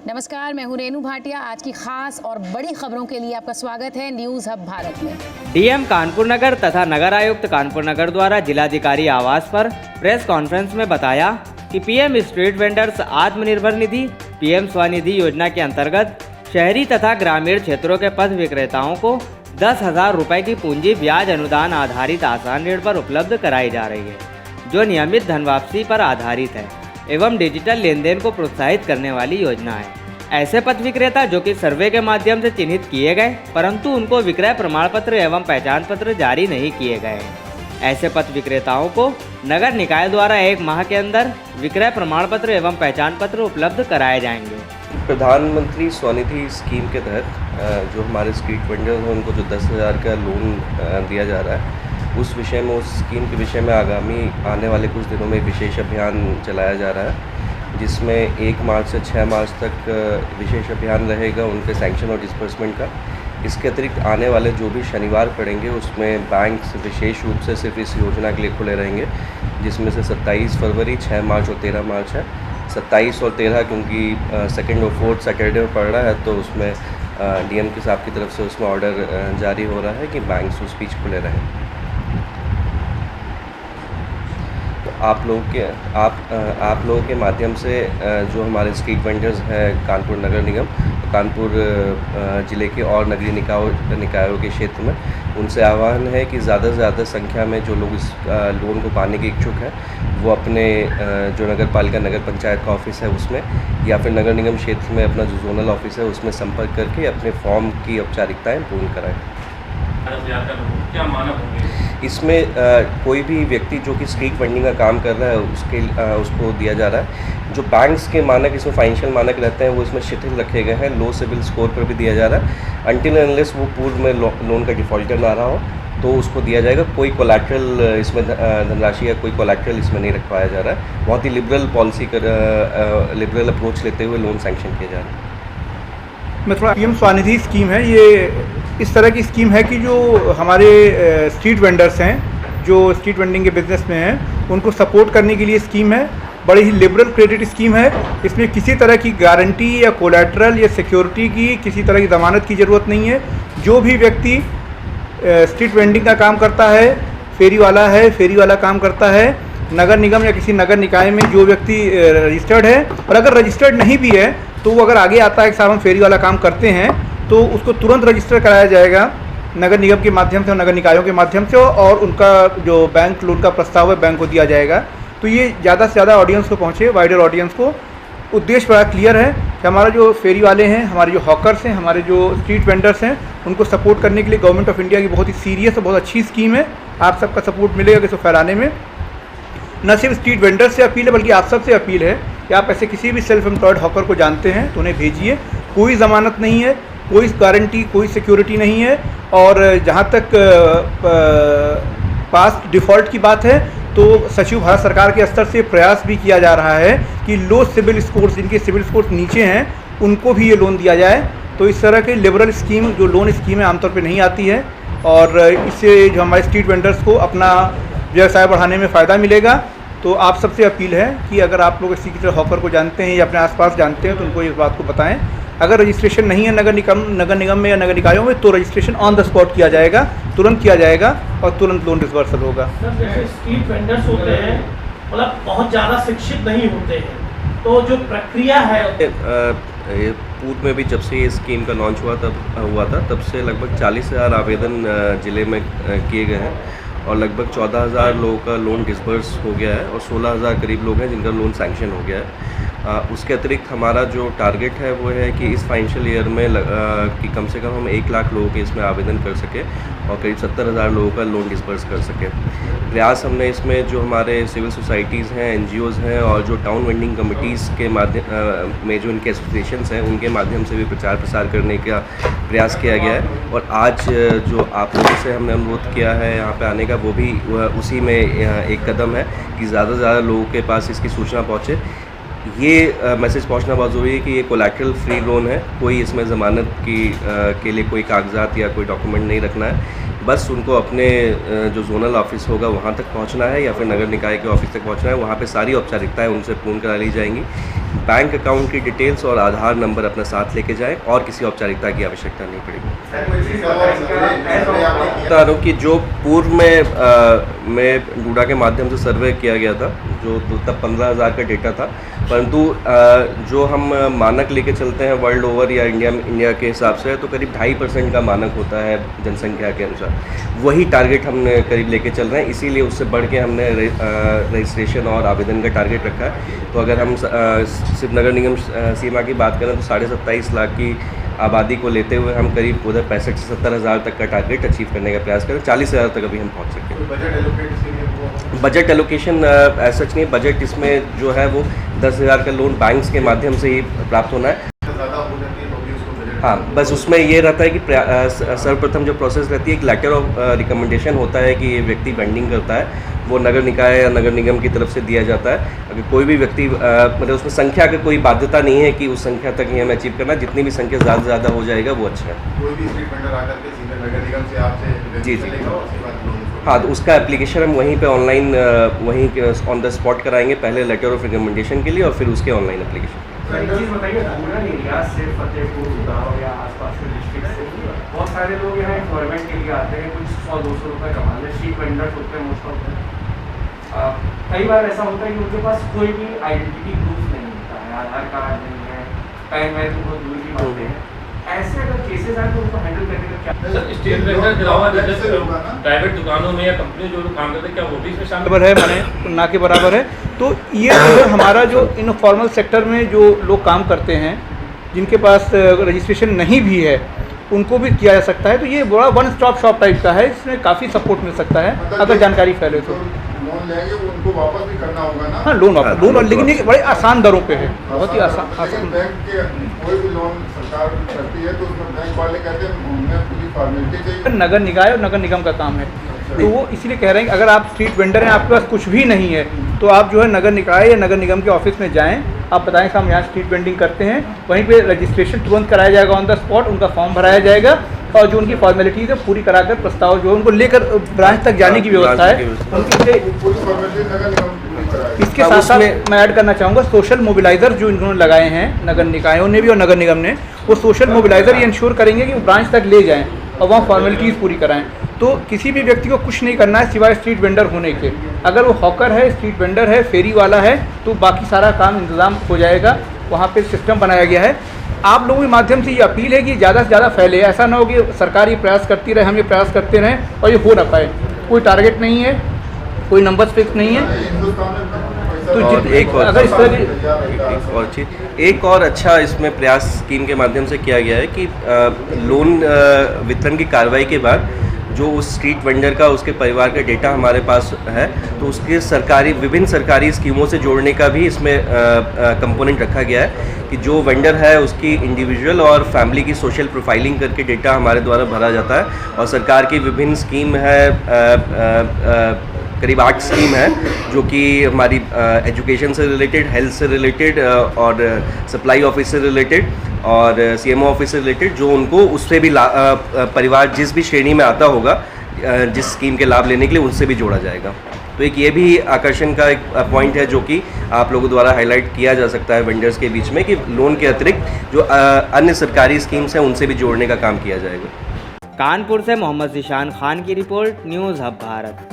नमस्कार, मैं हूं रेनू भाटिया। आज की खास और बड़ी खबरों के लिए आपका स्वागत है न्यूज़ हब भारत में। डीएम कानपुर नगर तथा नगर आयुक्त कानपुर नगर द्वारा जिलाधिकारी आवास पर प्रेस कॉन्फ्रेंस में बताया कि PM street vendors Atmanirbhar Nidhi PM Svanidhi योजना के अंतर्गत शहरी तथा ग्रामीण क्षेत्रों के पथ विक्रेताओं को 10,000 रुपये की पूंजी ब्याज अनुदान आधारित आसान ऋण पर उपलब्ध कराई जा रही है, जो नियमित धन वापसी पर आधारित है एवं डिजिटल लेन देन को प्रोत्साहित करने वाली योजना है। ऐसे पथ विक्रेता जो कि सर्वे के माध्यम से चिन्हित किए गए परंतु उनको विक्रय प्रमाण पत्र एवं पहचान पत्र जारी नहीं किए गए हैं, ऐसे पथ विक्रेताओं को नगर निकाय द्वारा 1 माह के अंदर विक्रय प्रमाण पत्र एवं पहचान पत्र उपलब्ध कराए जाएंगे। प्रधानमंत्री स्वनिधि स्कीम के तहत जो हमारे स्ट्रीट वेंडर्स हैं उनको जो 10,000 का लोन दिया जा रहा है, उस विषय में, उस स्कीम के विषय में आगामी आने वाले कुछ दिनों में विशेष अभियान चलाया जा रहा है, जिसमें 1 मार्च से 6 मार्च तक विशेष अभियान रहेगा उनके सैंक्शन और डिस्बर्समेंट का। इसके अतिरिक्त आने वाले जो भी शनिवार पड़ेंगे उसमें बैंक विशेष रूप से सिर्फ इस योजना के लिए खुले रहेंगे, जिसमें से 27 फरवरी, 6 मार्च और 13 मार्च है। 27 और 13 क्योंकि सेकंड और फोर्थ सैटरडे में पड़ रहा है, तो उसमें डीएम के साहब की तरफ से उसमें ऑर्डर जारी हो रहा है कि बैंक उस बीच खुले रहें। तो आप लोगों के माध्यम से जो हमारे स्ट्रीट वेंडर्स हैं कानपुर नगर निगम, कानपुर ज़िले के और नगरीय निकायों के क्षेत्र में, उनसे आह्वान है कि ज़्यादा से ज़्यादा संख्या में जो लोग इस लोन को पाने के इच्छुक हैं वो अपने जो नगर पालिका नगर पंचायत का ऑफिस है उसमें या फिर नगर निगम क्षेत्र में अपना जो जोनल ऑफिस है उसमें संपर्क करके अपने फॉर्म की औपचारिकताएँ पूर्ण कराएँ। क्या मानक होंगे इसमें? कोई भी व्यक्ति जो कि स्ट्रीट वेंडिंग का काम कर रहा है उसको दिया जा रहा है। जो बैंक्स के मानक इसमें फाइनेंशियल मानक रहते हैं वो इसमें शिथिल रखे गए हैं। लो सिविल स्कोर पर भी दिया जा रहा है। अनटिल अनलेस वो पूर्व में लोन का डिफॉल्टर ना रहा हो तो उसको दिया जाएगा। कोई कोलैटरल इसमें धनराशि या कोई कोलैटरल इसमें नहीं रखवाया जा रहा है। बहुत ही लिबरल पॉलिसी लिबरल अप्रोच लेते हुए लोन सैंक्शन किए जा रहे हैं। मैं थोड़ा पीएम स्वनिधि स्कीम है, ये इस तरह की स्कीम है कि जो हमारे स्ट्रीट वेंडर्स हैं, जो स्ट्रीट वेंडिंग के बिज़नेस में हैं, उनको सपोर्ट करने के लिए स्कीम है। बड़ी ही लिबरल क्रेडिट स्कीम है। इसमें किसी तरह की गारंटी या कोलैटरल या सिक्योरिटी की, किसी तरह की ज़मानत की ज़रूरत नहीं है। जो भी व्यक्ति स्ट्रीट वेंडिंग का काम करता है, फेरी वाला काम करता है, नगर निगम या किसी नगर निकाय में जो व्यक्ति रजिस्टर्ड है, और अगर रजिस्टर्ड नहीं भी है तो वो अगर आगे आता है कि साहब हम फेरी वाला काम करते हैं, तो उसको तुरंत रजिस्टर कराया जाएगा नगर निगम के माध्यम से और नगर निकायों के माध्यम से, और उनका जो बैंक लोन का प्रस्ताव है बैंक को दिया जाएगा। तो ये ज़्यादा से ज़्यादा ऑडियंस को पहुँचे, वाइडर ऑडियंस को। उद्देश्य बड़ा क्लियर है कि हमारा जो फेरी वाले हैं, हमारे जो हॉकर्स हैं, हमारे जो स्ट्रीट वेंडर्स हैं, उनको सपोर्ट करने के लिए गवर्नमेंट ऑफ इंडिया की बहुत ही सीरियस और बहुत अच्छी स्कीम है। आप सबका सपोर्ट मिलेगा इसको फैलाने में। न सिर्फ स्ट्रीट वेंडर्स से अपील है बल्कि आप सबसे अपील है कि आप ऐसे किसी भी सेल्फ एम्प्लॉयड हॉकर को जानते हैं तो उन्हें भेजिए। कोई ज़मानत नहीं है, कोई गारंटी, कोई सिक्योरिटी नहीं है। और जहाँ तक पास्ट डिफ़ॉल्ट की बात है तो सचिव भारत सरकार के स्तर से प्रयास भी किया जा रहा है कि लो सिविल स्कोर्स, जिनके सिविल स्कोर्स नीचे हैं, उनको भी ये लोन दिया जाए। तो इस तरह के लिबरल स्कीम, जो लोन स्कीमें आमतौर पे नहीं आती है, और इससे जो हमारे स्ट्रीट वेंडर्स को अपना व्यवसाय बढ़ाने में फ़ायदा मिलेगा। तो आप सबसे अपील है कि अगर आप लोग इसी की तरह हॉकर को जानते हैं या अपने आसपास जानते हैं तो उनको इस बात को बताएं। अगर रजिस्ट्रेशन नहीं है नगर निगम में या नगर निकायों में तो रजिस्ट्रेशन ऑन द स्पॉट किया जाएगा, तुरंत किया जाएगा और तुरंत लोन डिसबर्सल होगा। सर, जैसे स्ट्रीट वेंडर्स होते हैं, मतलब बहुत ज़्यादा शिक्षित नहीं होते हैं, तो जो प्रक्रिया है पूर्व में भी जब से ये स्कीम का लॉन्च हुआ था तब से लगभग 40,000 आवेदन ज़िले में किए गए हैं और लगभग 14,000 लोगों का लोन डिसबर्स हो गया है और 16,000 करीब लोग हैं जिनका लोन सैंक्शन हो गया है। उसके अतिरिक्त हमारा जो टारगेट है वो है कि इस फाइनेंशियल ईयर में कि कम से कम हम 1 लाख लोगों के इसमें आवेदन कर सकें और करीब 70,000 लोगों का लोन डिसबर्स कर सकें। प्रयास हमने इसमें जो हमारे सिविल सोसाइटीज़ हैं, NGOs हैं और जो टाउन वेंडिंग कमिटीज़ के माध्यम में जो इनके एसोसिएशंस हैं उनके माध्यम से भी प्रचार प्रसार करने का प्रयास किया गया है। और आज जो आप लोगों से हमने अनुरोध किया है यहाँ पे आने का, वो भी उसी में एक कदम है कि ज़्यादा से ज़्यादा लोगों के पास इसकी सूचना पहुँचे। ये मैसेज पहुंचना बहुत ज़रूरी है कि ये कोलैटरल फ्री लोन है। कोई इसमें ज़मानत के लिए कोई कागजात या कोई डॉक्यूमेंट नहीं रखना है। बस उनको अपने जो जोनल ऑफिस होगा वहाँ तक पहुँचना है या फिर नगर निकाय के ऑफिस तक पहुँचना है। वहाँ पे सारी औपचारिकताएं उनसे पूर्ण करा ली जाएंगी। बैंक अकाउंट की डिटेल्स और आधार नंबर अपना साथ लेके जाएं और किसी औपचारिकता की आवश्यकता नहीं पड़ेगी। बता रहा हूँ कि जो पूर्व में डूडा के माध्यम से सर्वे किया गया था, जो तो तब 15,000 का डेटा था, परंतु जो हम मानक लेके चलते हैं वर्ल्ड ओवर या इंडिया के हिसाब से, तो करीब 2.5% का मानक होता है जनसंख्या के अनुसार। वही टारगेट हम करीब लेके चल रहे हैं, इसीलिए उससे बढ़ के हमने रजिस्ट्रेशन और आवेदन का टारगेट रखा है। तो अगर हम सिर्फ नगर निगम सीमा की बात करें तो 27.5 लाख की आबादी को लेते हुए हम करीब उधर 65 से 70 हज़ार तक का टारगेट अचीव करने का प्रयास करें। 40,000 तक अभी हम पहुंच सकते हैं। बजट एलोकेशन सच नहीं, बजट इसमें जो है वो 10,000 का लोन बैंक्स के माध्यम से ही प्राप्त होना है। हाँ, बस उसमें ये रहता है कि सर्वप्रथम जो प्रोसेस रहती है, एक लेटर ऑफ रिकमेंडेशन होता है कि ये व्यक्ति वेंडिंग करता है, वो नगर निकाय या नगर निगम की तरफ से दिया जाता है। अगर कोई भी व्यक्ति मतलब उसमें संख्या का कोई बाध्यता नहीं है कि उस संख्या तक ही हमें अचीव करना, जितनी भी संख्या ज़्यादा से ज़्यादा हो जाएगा वो अच्छा है। कोई भी स्ट्रीट वेंडर आकर के सीधे नगर निगम से आपसे जी लेगा और उसके बाद लोन। हाँ, तो उसका एप्लीकेशन हम वहीं पे ऑनलाइन वहीं ऑन द स्पॉट कराएंगे, पहले लेटर ऑफ रिकमेंडेशन के लिए और फिर उसके ऑनलाइन एप्लीकेशन। एक चीज़ बताइए, रूरल एरिया से फतेहपुर गुड़गांव या आसपास के डिस्ट्रिक्ट से बहुत सारे लोग यहाँ एम्प्लॉयमेंट के लिए आते हैं, कुछ 100-200 रुपये कमाने। स्ट्रीट वेंडर्स होते हैं मोस्ट ऑफ them। कई बार ऐसा होता है कि उनके पास कोई भी आइडेंटिटी प्रूफ नहीं होता है, आधार कार्ड नहीं है, पैन वैन तो बहुत दूर की बातें हैं। ऐसे अगर केसेस आए तो उनको हैंडल करने का क्या? सर, स्ट्रीट वेंडर के अलावा जैसे प्राइवेट दुकानों में या कंपनी जो लोग काम करते हैं, क्या वो भी इसमें शामिल बराबर है, माने ना के बराबर है। तो ये जो हमारा जो इनफॉर्मल सेक्टर में जो लोग काम करते हैं, जिनके पास रजिस्ट्रेशन नहीं भी है, उनको भी किया जा सकता है। तो ये बड़ा वन स्टॉप शॉप टाइप का है, इसमें काफ़ी सपोर्ट मिल सकता है अगर जानकारी फैले तो। लोन लेंगे उनको वापस भी करना होगा ना। हाँ, लोन लेकिन ये बड़े आसान दरों पे है, बहुत ही आसान। बैंक के कोई भी लोन सरकार करती है तो उसमें बैंक वाले कहते हैं हमें पूरी फॉर्मेलिटी चाहिए। नगर निकाय और नगर निगम का काम है, तो वो इसलिए कह रहे हैं कि अगर आप स्ट्रीट वेंडर हैं, आपके पास कुछ भी नहीं है, तो आप जो है नगर निकाय या नगर निगम के ऑफिस में जाएं, आप बताएं कि हम यहाँ स्ट्रीट वेंडिंग करते हैं, वहीं पे रजिस्ट्रेशन तुरंत कराया जाएगा ऑन द स्पॉट, उनका फॉर्म भराया जाएगा और जो उनकी फॉर्मेलिटीज़ है पूरी कराकर प्रस्ताव जो है उनको लेकर ब्रांच तक जाने की व्यवस्था है उनकी। पूरी फॉर्मेलिटी नगर निगम कराएगी। इसके साथ साथ मैं ऐड करना चाहूँगा, सोशल मोबिलाइजर जो इन्होंने लगाए हैं नगर निकायों ने भी और नगर निगम ने, वो सोशल मोबिलाइजर ये इंश्योर करेंगे कि वो ब्रांच तक ले जाएँ और वहाँ फॉर्मेलिटीज़ पूरी कराएं। तो किसी भी व्यक्ति को कुछ नहीं करना है सिवाय स्ट्रीट वेंडर होने के। अगर वो हॉकर है, स्ट्रीट वेंडर है, फेरी वाला है, तो बाकी सारा काम इंतज़ाम हो जाएगा। वहाँ पे सिस्टम बनाया गया है। आप लोगों के माध्यम से ये अपील है कि ज़्यादा से ज़्यादा फैले, ऐसा ना हो कि सरकार ये प्रयास करती रहे, हम ये प्रयास करते रहें और ये हो ना पाए। कोई टारगेट नहीं है, कोई नंबर फिक्स नहीं है। तो एक और अच्छा इसमें प्रयास स्कीम के माध्यम से किया गया है कि लोन वितरण की कार्रवाई के बाद जो उस स्ट्रीट वेंडर का, उसके परिवार का डेटा हमारे पास है, तो उसके विभिन्न सरकारी स्कीमों से जोड़ने का भी इसमें कंपोनेंट रखा गया है कि जो वेंडर है उसकी इंडिविजुअल और फैमिली की सोशल प्रोफाइलिंग करके डेटा हमारे द्वारा भरा जाता है। और सरकार की विभिन्न स्कीम है, करीब 8 स्कीम है जो कि हमारी एजुकेशन से रिलेटेड, हेल्थ से रिलेटेड और सप्लाई ऑफिस से रिलेटेड और सीएमओ ऑफिस से रिलेटेड, जो उनको उससे भी परिवार जिस भी श्रेणी में आता होगा जिस स्कीम के लाभ लेने के लिए, उनसे भी जोड़ा जाएगा। तो एक ये भी आकर्षण का एक पॉइंट है जो कि आप लोगों द्वारा हाईलाइट किया जा सकता है वेंडर्स के बीच में, कि लोन के अतिरिक्त जो अन्य सरकारी स्कीम्स हैं उनसे भी जोड़ने का काम किया जाएगा। कानपुर से मोहम्मद ज़ीशान खान की रिपोर्ट, न्यूज़ हब भारत।